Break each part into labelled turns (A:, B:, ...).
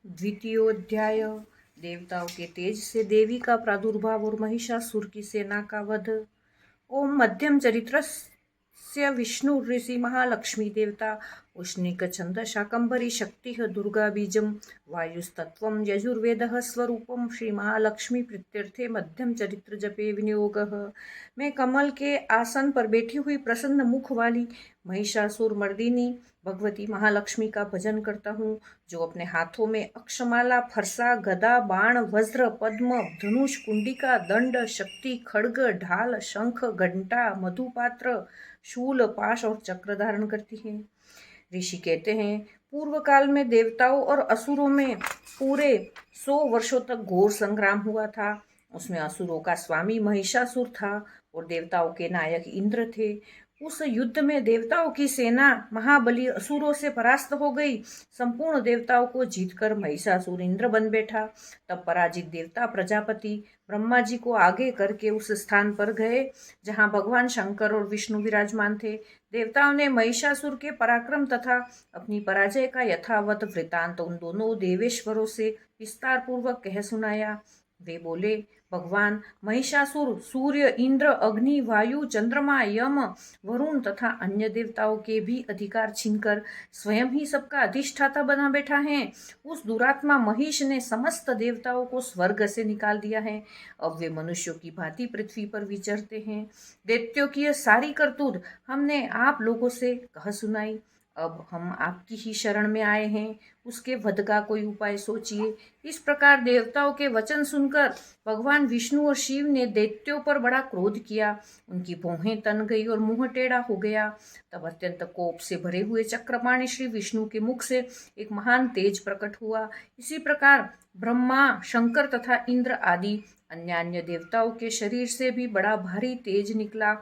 A: द्वितीयोध्याय। देवताओं के तेज से देवी का प्रादुर्भाव और महिषासुर की सेना का वध। ओम मध्यम चरित्रस्य विष्णु ऋषि महालक्ष्मी देवता उष्णिक छंद शाकंभरी शक्ति दुर्गा बीजम वायुस्तत्वं यजुर्वेदः स्वरूपम श्री महालक्ष्मी प्रीत्यर्थे मध्यम चरित्र जपे विनियोगः। मैं कमल के आसन पर बैठी हुई प्रसन्न मुख वाली महिषासुर मर्दिनी भगवती महालक्ष्मी का भजन करता हूँ, जो अपने हाथों में अक्षमाला, फरसा, गदा, बाण, वज्र, पद्म, धनुष, कुंडिका, दंड, शक्ति, खड्ग, ढाल, शंख, घंटा, मधुपात्र, शूल, पाश और चक्र धारण करती है। ऋषि कहते हैं, पूर्व काल में देवताओं और असुरों में पूरे 100 वर्षों तक घोर संग्राम हुआ था। उसमें असुरों का स्वामी महिषासुर था और देवताओं के नायक इंद्र थे। उस युद्ध में देवताओं की सेना महाबली असुरों से परास्त हो गई। संपूर्ण देवताओं को जीतकर महिषासुर इंद्र बन बैठा। तब पराजित देवता प्रजापति ब्रह्मा जी को आगे करके उस स्थान पर गए जहां भगवान शंकर और विष्णु विराजमान थे। देवताओं ने महिषासुर के पराक्रम तथा अपनी पराजय का यथावत वृतांत उन दोनों देवेश्वरों से विस्तार पूर्वक कह सुनाया। वे बोले, भगवान, महिषासुर सूर्य, इंद्र, अग्नि, वायु, चंद्रमा, यम, वरुण तथा अन्य देवताओं के भी अधिकार छीनकर स्वयं ही सबका अधिष्ठाता बना बैठा है। उस दुरात्मा महिष ने समस्त देवताओं को स्वर्ग से निकाल दिया है। अब वे मनुष्यों की भांति पृथ्वी पर विचरते हैं। दैत्यों की यह सारी करतूत हमने आप लोगों से कह सुनाई। अब हम आपकी ही शरण में आए हैं, उसके वध का कोई उपाय सोचिए। इस प्रकार देवताओं के वचन सुनकर भगवान विष्णु और शिव ने दैत्यों पर बड़ा क्रोध किया। उनकी भौहें तन गई और मुंह टेढ़ा हो गया। तब अत्यंत कोप से भरे हुए चक्रपाणि श्री विष्णु के मुख से एक महान तेज प्रकट हुआ। इसी प्रकार ब्रह्मा, शंकर तथा इंद्र आदि अन्य अन्य देवताओं के शरीर से भी बड़ा भारी तेज निकला।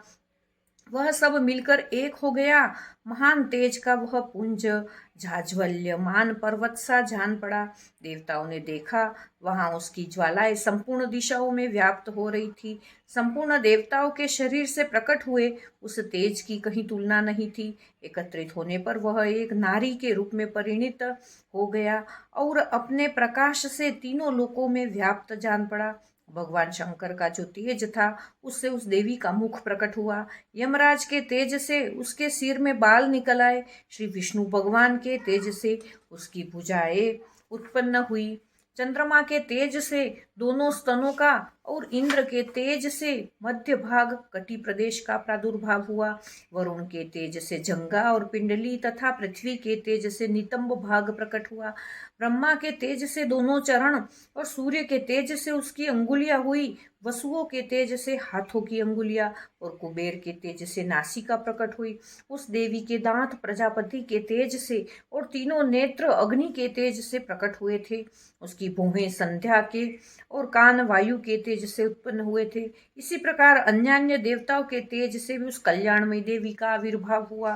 A: वह सब मिलकर एक हो गया। महान तेज का वह पुंज झाज्वल्यमान पर्वत सा जान पड़ा। देवताओं ने देखा, वहां उसकी ज्वालाएं संपूर्ण दिशाओं में व्याप्त हो रही थी। संपूर्ण देवताओं के शरीर से प्रकट हुए उस तेज की कहीं तुलना नहीं थी। एकत्रित होने पर वह एक नारी के रूप में परिणित हो गया और अपने प्रकाश से तीनों लोकों में व्याप्त जान पड़ा। भगवान शंकर का जो तेज था, उससे उस देवी का मुख प्रकट हुआ। यमराज के तेज से उसके सिर में बाल निकल आए। श्री विष्णु भगवान के तेज से उसकी भुजाएं उत्पन्न हुई। चंद्रमा के तेज से दोनों स्तनों का और इंद्र के तेज से मध्य भाग कटी प्रदेश का प्रादुर्भाव हुआ। वरुण के तेज से जंगा और पिंडली तथा पृथ्वी के तेज से नितंब भाग प्रकट हुआ। ब्रह्मा के तेज से दोनों चरण और सूर्य के तेज से उसकी अंगुलियां हुई। वसुओं के तेज से हाथों की अंगुलियां और कुबेर के तेज से नासिका प्रकट हुई। उस देवी के दांत प्रजापति के तेज से और तीनों नेत्र अग्नि के तेज से प्रकट हुए थे। उसकी भौहें संध्या के और कान वायु के तेज से उत्पन्न हुए थे। इसी प्रकार अन्य अन्य देवताओं के तेज से भी उस कल्याणमयी देवी का आविर्भाव हुआ।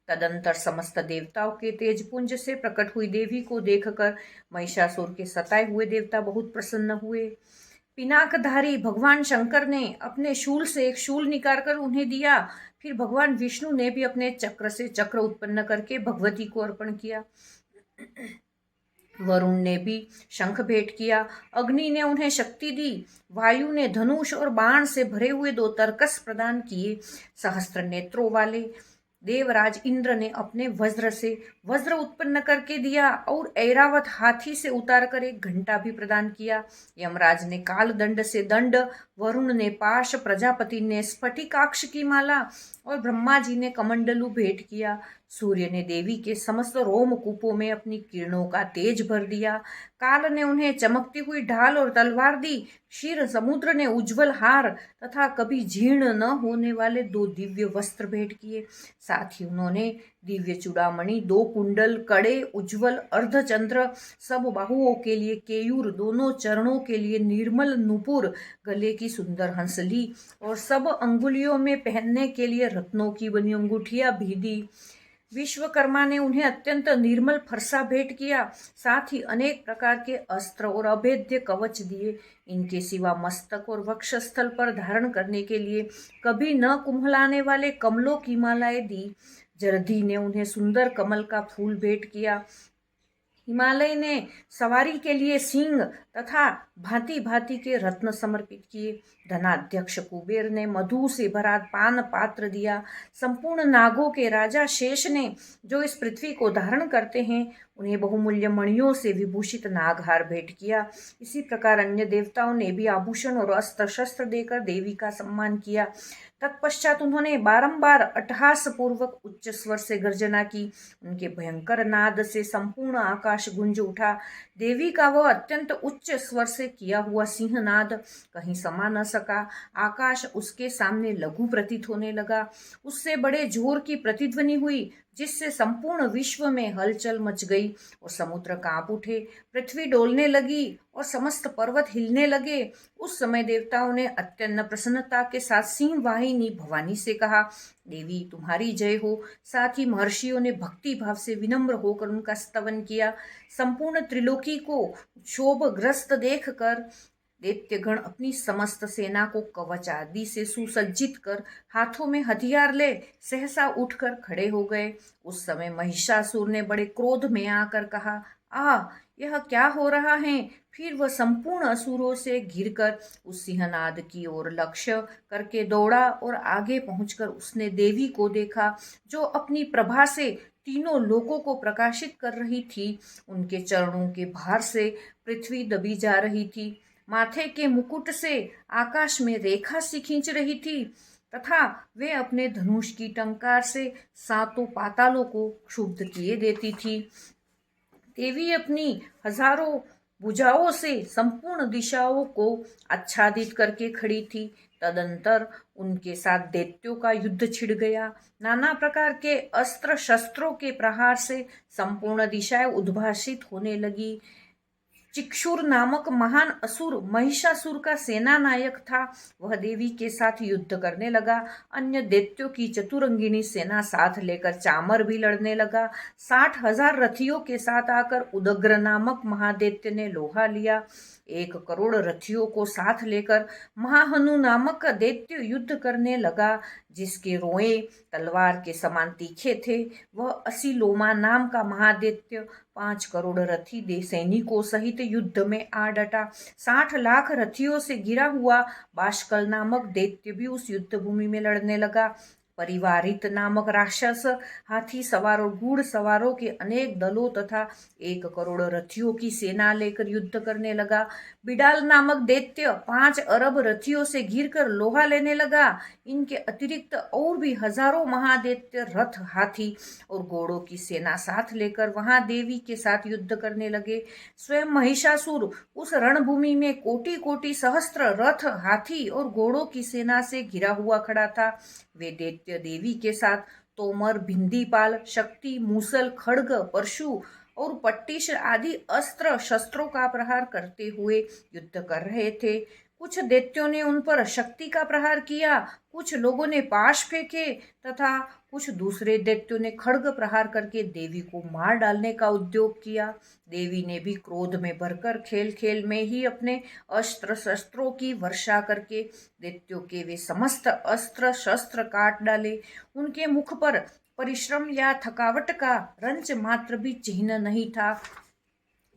A: तदंतर समस्त देवताओं के तेज पुंज से प्रकट हुई देवी को देखकर महिषासुर के सताए हुए देवता बहुत प्रसन्न हुए। पिनाकधारी भगवान शंकर ने अपने शूल से एक शूल निकालकर उन्हें दिया। फिर भगवान विष्णु ने भी अपने चक्र से चक्र उत्पन्न करके भगवती को अर्पण किया। वरुण ने भी शंख भेंट किया। अग्नि ने उन्हें शक्ति दी। वायु ने धनुष और बाण से भरे हुए 2 तरकस प्रदान किए। सहस्त्र नेत्रों वाले देवराज इंद्र ने अपने वज्र से वज्र उत्पन्न करके दिया और ऐरावत हाथी से उतार कर एक घंटा भी प्रदान किया। यमराज ने काल दंड से दंड, वरुण ने पाश, प्रजापति ने स्फटिकाक्ष की माला और ब्रह्मा जी ने कमंडलू भेंट किया। सूर्य ने देवी के समस्त रोमकूपों में अपनी किरणों का तेज भर दिया। काल ने उन्हें चमकती हुई ढाल और तलवार दी। क्षीर समुद्र ने उज्जवल हार तथा कभी जीर्ण न होने वाले 2 दिव्य वस्त्र भेंट किए। साथ ही उन्होंने दिव्य चूड़ामणि, 2 कुंडल, कड़े, उज्जवल अर्धचंद्र, सब बाहुओं के लिए केयूर, दोनों चरणों के लिए निर्मल नुपुर, गले की सुंदर हंसली और सब अंगुलियों में पहनने के लिए रत्नों की बनी अंगूठियां भी दी। विश्वकर्मा ने उन्हें अत्यंत निर्मल फरसा भेंट किया। साथ ही अनेक प्रकार के अस्त्र और अभेद्य कवच दिए। इनके सिवा मस्तक और वक्षस्थल पर धारण करने के लिए कभी न कुम्हलाने वाले कमलों की मालाएं दी। जरधी ने उन्हें सुंदर कमल का फूल भेंट किया। हिमालय ने सवारी के लिए सिंह तथा भांति भांति के रत्न समर्पित किए। धनाध्यक्ष कुबेर ने मधु से भरा पान पात्र दिया। संपूर्ण नागों के राजा शेष ने, जो इस पृथ्वी को धारण करते हैं, उन्हें बहुमूल्य मणियों से विभूषित नागहार भेंट किया। इसी प्रकार अन्य देवताओं ने भी आभूषण और अस्त्र शस्त्र देकर देवी का सम्मान किया। तत्पश्चात उन्होंने बारंबार अट्टहास पूर्वक उच्च स्वर से गर्जना की। उनके भयंकर नाद से संपूर्ण आकाश गूंज उठा। देवी का वह अत्यंत उच्च स्वर से किया हुआ सिंहनाद कहीं समा न सका। आकाश उसके सामने लघु प्रतीत होने लगा। उससे बड़े जोर की प्रतिध्वनि हुई, जिससे संपूर्ण विश्व में हलचल मच गई और समुद्र कांप उठे, पृथ्वी डोलने लगी और समस्त पर्वत हिलने लगे। उस समय देवताओं ने अत्यंत प्रसन्नता के साथ सिंह वाहिनी भवानी से कहा, देवी तुम्हारी जय हो। साथ ही महर्षियों ने भक्ति भाव से विनम्र होकर उनका स्तवन किया। संपूर्ण त्रिलोकी को क्षोभग्रस्त देखकर दैत्यगण अपनी समस्त सेना को कवच आदि से सुसज्जित कर हाथों में हथियार ले सहसा उठकर खड़े हो गए। उस समय महिषासुर ने बड़े क्रोध में आकर कहा, यह क्या हो रहा है? फिर वह संपूर्ण असुरों से घिरकर उस सिंहनाद की ओर लक्ष्य करके दौड़ा और आगे पहुंचकर उसने देवी को देखा, जो अपनी प्रभा से तीनों लोकों को प्रकाशित कर रही थी। उनके चरणों के भार से पृथ्वी दबी जा रही थी। माथे के मुकुट से आकाश में रेखा सी खींच रही थी तथा वे अपने धनुष की टंकार से सातों पातालों को क्षुब्ध किए देती थी। देवी अपनी हजारों भुजाओं से संपूर्ण दिशाओं को आच्छादित करके खड़ी थी। तदंतर उनके साथ दैत्यों का युद्ध छिड़ गया। नाना प्रकार के अस्त्र शस्त्रों के प्रहार से संपूर्ण दिशाएं उद्भासित होने लगी। चिक्षुर नामक महान असुर महिषासुर का सेना नायक था। वह देवी के साथ युद्ध करने लगा। अन्य दैत्यों की चतुरंगिनी सेना साथ लेकर चामर भी लड़ने लगा। 60,000 रथियों के साथ आकर उदग्र नामक महादैत्य ने लोहा लिया। 1 करोड़ रथियों को साथ लेकर महाहनु नामक दैत्य युद्ध करने लगा, जिसके रोए तलवार के समान तीखे थे। वह असीलोमा नाम का महादैत्य 5 करोड़ रथी दे सैनिकों सहित युद्ध में आ डटा। 60 लाख रथियों से घिरा हुआ बाष्कल नामक दैत्य भी उस युद्ध भूमि में लड़ने लगा। परिवारित नामक राक्षस हाथी सवारों घुड़ सवारों के अनेक दलों तथा 1 करोड़ रथियों की सेना लेकर युद्ध करने लगा। बिडाल नामक दैत्य 5 अरब रथियों से घिरकर लोहा लेने लगा। इनके अतिरिक्त और भी हजारों महादैत्य रथ हाथी और घोड़ों की सेना साथ लेकर वहां देवी के साथ युद्ध करने लगे। स्वयं महिषासुर उस रणभूमि में कोटि कोटि सहस्त्र रथ हाथी और घोड़ों की सेना से घिरा हुआ खड़ा था। वे दैत्य देवी के साथ तोमर भिंदीपाल शक्ति मूसल खड्ग परशु और पट्टिश आदि अस्त्र शस्त्रों का प्रहार करते हुए युद्ध कर रहे थे। कुछ दैत्यों ने उन पर शक्ति का प्रहार किया, कुछ लोगों ने पाश फेंके तथा कुछ दूसरे दैत्यों ने खड्ग प्रहार करके देवी को मार डालने का उद्योग किया। देवी ने भी क्रोध में भरकर खेल खेल में ही अपने अस्त्र शस्त्रों की वर्षा करके दैत्यों के वे समस्त अस्त्र शस्त्र काट डाले। उनके मुख पर परिश्रम या थकावट का रंच मात्र भी चिन्ह नहीं था।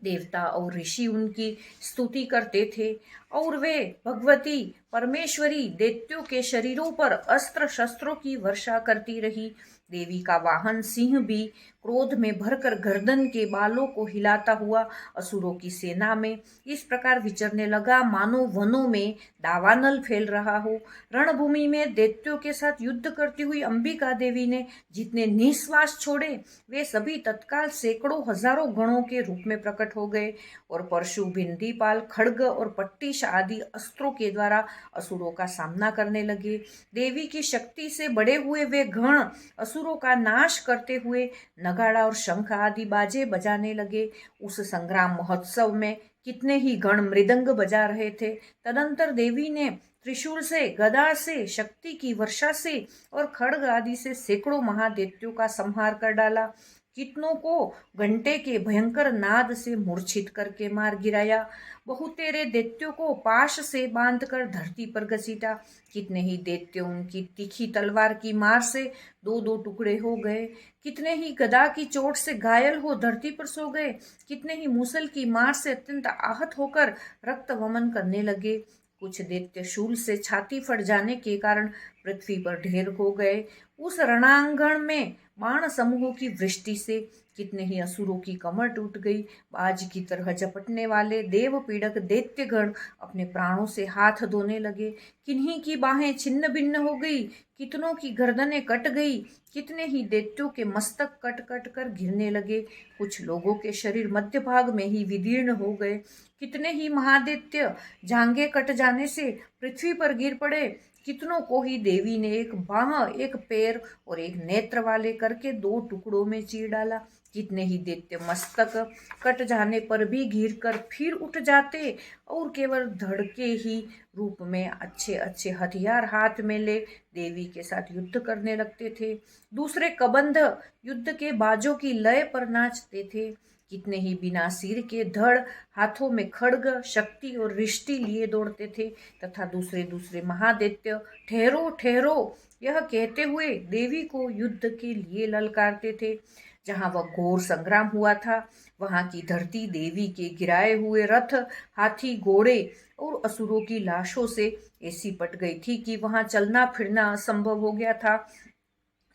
A: देवता और ऋषि उनकी स्तुति करते थे और वे भगवती परमेश्वरी दैत्यों के शरीरों पर अस्त्र शस्त्रों की वर्षा करती रही। देवी का वाहन सिंह भी क्रोध में भरकर गर्दन के बालों को हिलाता हुआ असुरों की सेना में इस प्रकार विचरने लगा, मानो वनों में दावानल फैल रहा हो। रणभूमि में दैत्यों के साथ युद्ध करती हुई अंबिका देवी ने जितने निश्वास छोड़े, वे सभी तत्काल सैकड़ों हजारों गणों के रूप में प्रकट हो गए और परशु भिंदीपाल खड्ग और पट्टिश आदि अस्त्रों के द्वारा असुरों का सामना करने लगे। देवी की शक्ति से बड़े हुए वे गण असुरों का नाश करते हुए नगाड़ा और शंख आदि बाजे बजाने लगे। उस संग्राम महोत्सव में कितने ही गण मृदंग बजा रहे थे। तदंतर देवी ने त्रिशूल से गदा से शक्ति की वर्षा से और खड्ग आदि से सैकड़ों महादैत्यों का संहार कर डाला। कितनों को घंटे के भयंकर नाद से मूर्छित करके मार गिराया। बहुतेरे दैत्यों को पाश से बांधकर धरती पर घसीटा। कितने ही दैत्य उनकी तीखी तलवार की मार से दो दो टुकड़े हो गए। कितने ही गदा की चोट से घायल हो धरती पर सो गए। कितने ही मूसल की मार से अत्यंत आहत होकर रक्त वमन करने लगे। कुछ दैत्य शूल से छाती फट जाने के कारण पृथ्वी पर ढेर हो गए। उस रणांगण में बाण समूहों की वृष्टि से कितने ही असुरों की कमर टूट गई। बाज की तरह झपटने वाले देव पीड़क दैत्यगण अपने प्राणों से हाथ धोने लगे। किन्हीं की बाहें छिन्न भिन्न हो गई, कितनों की गर्दनें कट गई। कितने ही दैत्यों के मस्तक कट कट कर गिरने लगे। कुछ लोगों के शरीर मध्य भाग में ही विदीर्ण हो गए। कितने ही महादैत्य जांघें कट जाने से पृथ्वी पर गिर पड़े। कितनों को ही देवी ने एक बाह, एक पैर और एक नेत्र वाले करके दो टुकड़ों में चीर डाला। कितने ही दैत्य मस्तक कट जाने पर भी घिर कर फिर उठ जाते और केवल धड़ के ही रूप में अच्छे अच्छे हथियार हाथ में ले देवी के साथ युद्ध करने लगते थे। दूसरे कबंध युद्ध के बाजों की लय पर नाचते थे। कितने ही बिना सिर के धड़, हाथों में खड्ग, शक्ति और रिष्टि लिए दौड़ते थे तथा दूसरे दूसरे महादैत्य ठहरो ठहरो यह कहते हुए देवी को युद्ध के लिए ललकारते थे। जहाँ वह घोर संग्राम हुआ था वहाँ की धरती देवी के गिराए हुए रथ, हाथी, घोड़े और असुरों की लाशों से ऐसी पट गई थी कि वहाँ चलना फिरना असंभव हो गया था।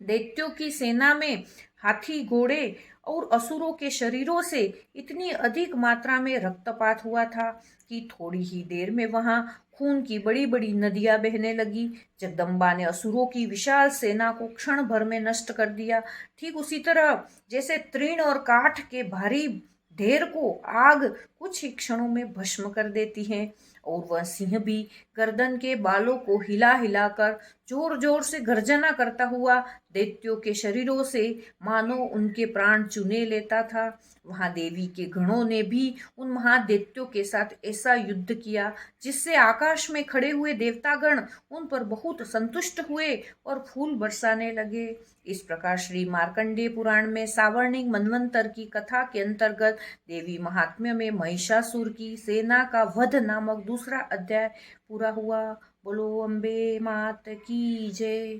A: दैत्यों की सेना में हाथी, घोड़े और असुरों के शरीरों से इतनी अधिक मात्रा में रक्तपात हुआ था कि थोड़ी ही देर में वहां खून की बड़ी बड़ी नदियां बहने लगी। जगदम्बा ने असुरों की विशाल सेना को क्षण भर में नष्ट कर दिया। ठीक उसी तरह जैसे तृण और काठ के भारी ढेर को आग कुछ ही क्षणों में भस्म कर देती है, और वह सिंह भी गर्दन के बालों को हिला हिलाकर जोर जोर से गर्जना करता हुआ दैत्यों के शरीरों से मानो उनके प्राण चुने लेता था। वहां देवी के गणों ने भी उन महादैत्यों के साथ ऐसा युद्ध किया जिससे आकाश में खड़े हुए देवतागण उन पर बहुत संतुष्ट हुए और फूल बरसाने लगे। इस प्रकार श्री मार्कंडेय पुराण में सावर्णिक मनवंतर की कथा के अंतर्गत देवी महात्म्य में महिषासुर की सेना का वध नामक दूसरा अध्याय पूरा हुआ। बोलो अम्बे मात की जय।